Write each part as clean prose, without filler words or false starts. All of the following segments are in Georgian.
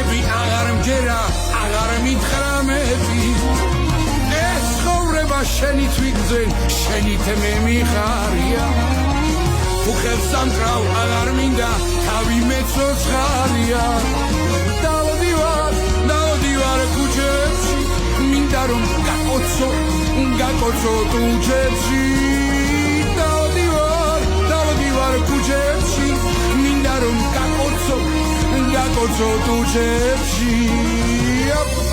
ბუნები აღარ მჯერა აღარ მითხრა მეტი ეს ცხოვრება შენით ვიგზენ შენით მე მიხარია თუ ხელს სამკრავ აღარ მინდა თავი მეცოცხალია დავდივარ ქუჩებში მინდა რომ გაკოცო თუჩებში დავდივარ ქუჩებში მინდა რომ გაკოცო თუჩებში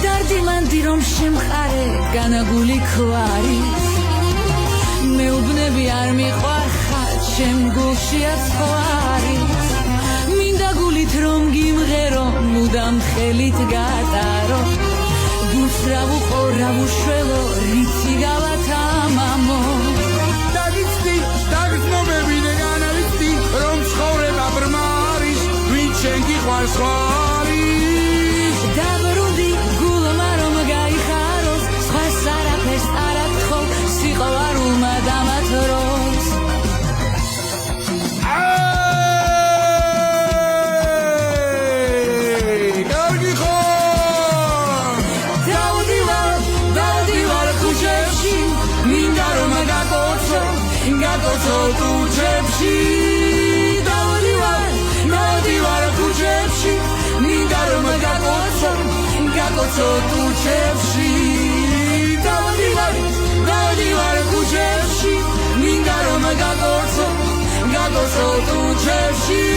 დარდი მანდი რომ შემხარე განაგული ქვარი მეუბნები არ მიყვარხარ ჩემ გულშია ცხვარი მინდა გულით რომ გიმღერო მუდამ ხელით გატარო გულს რა ვუყო რა ვუშველო რიცი გავათამამო დაგიცნობები და განავიცდი რომ ცხოვრება ბრმა არის ვინ შენ გიყვარს ხო არის დაბრუნდი გულმა რომ გაიხაროს სხვას არაფერს არ აკთხო სიყვარულმა დამათროს კარგი ხო დავდივარ ქუჩებში მინდა რომ გაკოცო თუჩებში დავდივარ ქუჩებში მინდა რომ გაკოცო თუჩებში დავდივარ ქუჩებში მინდა რომ გაკოცო თუჩებში